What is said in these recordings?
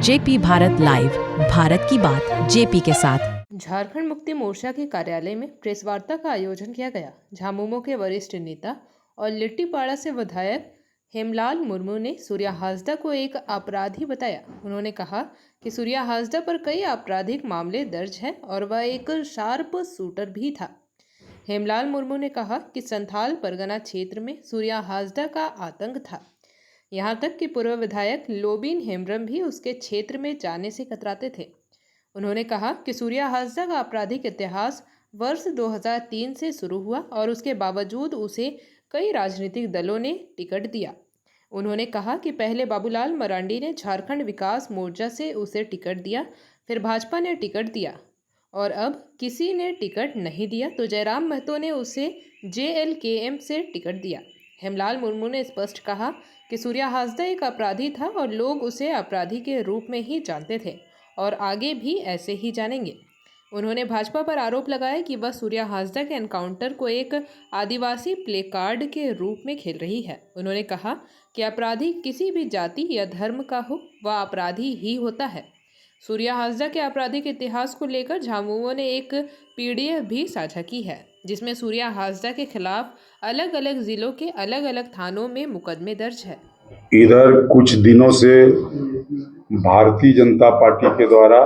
JP Bharat live, Bharat की बात JP के साथ। झारखंड मुक्ति मोर्चा के कार्यालय में प्रेस वार्ता का आयोजन किया गया। झामुमो के वरिष्ठ नेता और लिट्टीपाड़ा से विधायक हेमलाल मुर्मू ने सूर्या हांसदा को एक अपराधी बताया। उन्होंने कहा कि सूर्या हांसदा पर कई आपराधिक मामले दर्ज हैं और वह एक शार्प शूटर भी था। हेमलाल मुर्मू ने कहा कि संथाल परगना क्षेत्र में सूर्या हांसदा का आतंक था। यहाँ तक कि पूर्व विधायक लोबिन हेम्ब्रम भी उसके क्षेत्र में जाने से कतराते थे। उन्होंने कहा कि सूर्या हांसदा का आपराधिक इतिहास वर्ष 2003 से शुरू हुआ और उसके बावजूद उसे कई राजनीतिक दलों ने टिकट दिया। उन्होंने कहा कि पहले बाबूलाल मरांडी ने झारखंड विकास मोर्चा से उसे टिकट दिया, फिर भाजपा ने टिकट दिया और अब किसी ने टिकट नहीं दिया तो जयराम महतो ने उसे JLKM से टिकट दिया। हेमलाल मुर्मू ने स्पष्ट कहा कि सूर्या हांसदा एक अपराधी था और लोग उसे अपराधी के रूप में ही जानते थे और आगे भी ऐसे ही जानेंगे। उन्होंने भाजपा पर आरोप लगाया कि वह सूर्या हांसदा के एनकाउंटर को एक आदिवासी प्लेकार्ड के रूप में खेल रही है। उन्होंने कहा कि अपराधी किसी भी जाति या धर्म का हो, वह अपराधी ही होता है। सूर्या हांसदा के आपराधिक इतिहास को लेकर झामुमो ने एक PDF भी साझा की है, जिसमें सूर्या हांसदा के खिलाफ अलग अलग जिलों के अलग अलग थानों में मुकदमे दर्ज है। इधर कुछ दिनों से भारतीय जनता पार्टी के द्वारा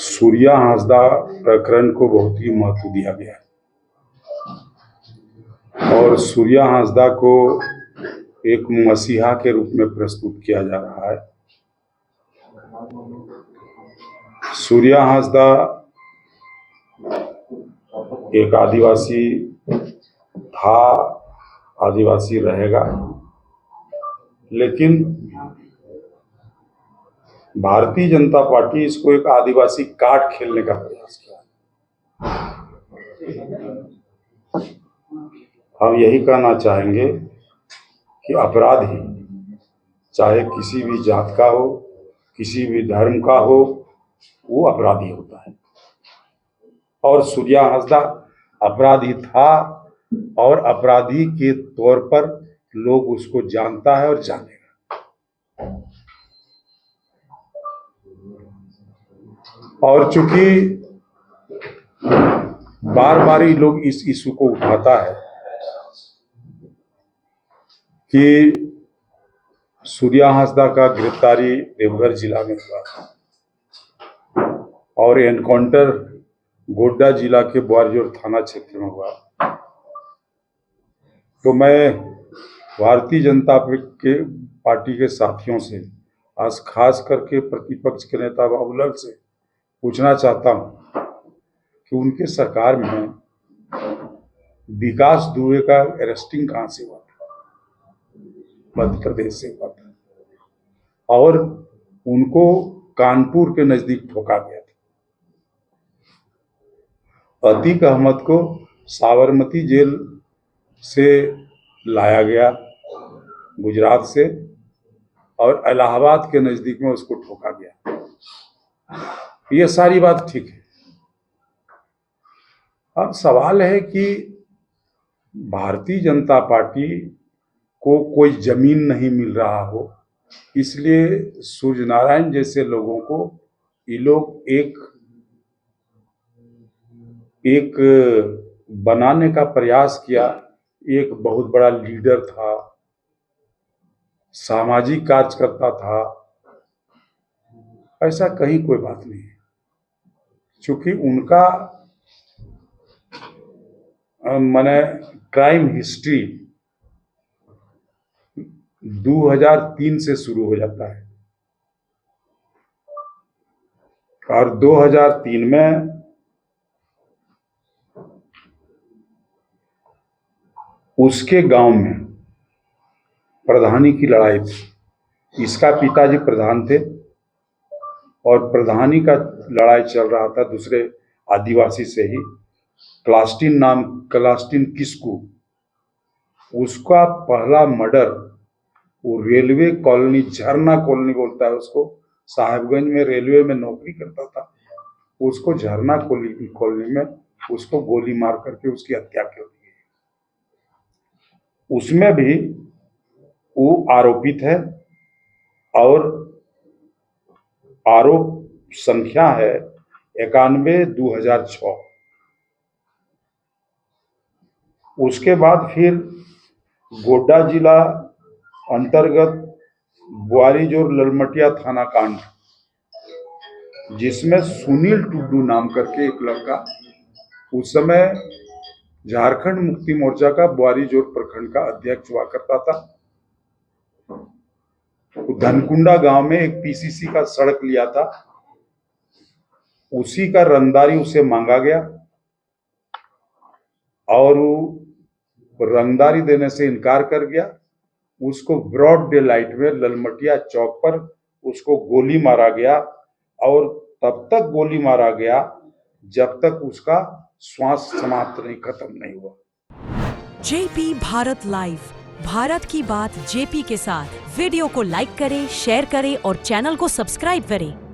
सूर्या हांसदा प्रकरण को बहुत ही महत्व दिया गया है और सूर्या हांसदा को एक मसीहा के रूप में प्रस्तुत किया जा रहा है। सूर्या हांसदा एक आदिवासी था, आदिवासी रहेगा, लेकिन भारतीय जनता पार्टी इसको एक आदिवासी कार्ड खेलने का प्रयास किया। हम यही कहना चाहेंगे कि अपराधी चाहे किसी भी जात का हो, किसी भी धर्म का हो, वो अपराधी होता है और सूर्या हांसदा अपराधी था और अपराधी के तौर पर लोग उसको जानता है और जानेगा। और चूंकि बार बार ही लोग इस इशू को उठाता है कि सूर्या हांसदा का गिरफ्तारी देवघर जिला में हुआ और एनकाउंटर गोड्डा जिला के ग्वारियर थाना क्षेत्र में हुआ, तो मैं भारतीय जनता पार्टी के साथियों से, आज खास करके प्रतिपक्ष के नेता बाबूलाल से पूछना चाहता हूं कि उनके सरकार में विकास दुबे का अरेस्टिंग कहां से हुआ था? मध्य प्रदेश से हुआ था और उनको कानपुर के नजदीक ठोका गया था। अतीक अहमद को साबरमती जेल से लाया गया गुजरात से और इलाहाबाद के नजदीक में उसको ठोका गया। ये सारी बात ठीक है। अब सवाल है कि भारतीय जनता पार्टी को कोई जमीन नहीं मिल रहा हो, इसलिए सूर्य नारायण जैसे लोगों को ये लोग एक बनाने का प्रयास किया। एक बहुत बड़ा लीडर था, सामाजिक कार्यकर्ता था, ऐसा कहीं कोई बात नहीं है। क्योंकि उनका माने क्राइम हिस्ट्री 2003 से शुरू हो जाता है और 2003 में उसके गांव में प्रधानी की लड़ाई थी। इसका पिताजी प्रधान थे और प्रधानी का लड़ाई चल रहा था दूसरे आदिवासी से ही, क्लास्टिन किस्कू। उसका पहला मर्डर वो रेलवे कॉलोनी, झरना कॉलोनी बोलता है उसको, साहेबगंज में रेलवे में नौकरी करता था, उसको झरना कॉलोनी में उसको गोली मार करके उसकी हत्या कर दी गई। उसमें भी वो आरोपित है और आरोप संख्या है 91/2006। उसके बाद फिर गोड्डा जिला अंतर्गत बुआरीजोर ललमटिया थाना कांड, जिसमें सुनील टुड्डू नाम करके एक लड़का उस समय झारखंड मुक्ति मोर्चा का बुआरीजोर प्रखंड का अध्यक्ष हुआ करता था। धनकुंडा गांव में एक पीसीसी का सड़क लिया था, उसी का रंगदारी उसे मांगा गया और वो रंगदारी देने से इनकार कर गया। उसको ब्रॉड डे लाइट में ललमटिया चौक पर उसको गोली मारा गया और तब तक गोली मारा गया जब तक उसका श्वास समाप्त नहीं, खत्म नहीं हुआ। जेपी भारत लाइव, भारत की बात जेपी के साथ। वीडियो को लाइक करें, शेयर करें और चैनल को सब्सक्राइब करें।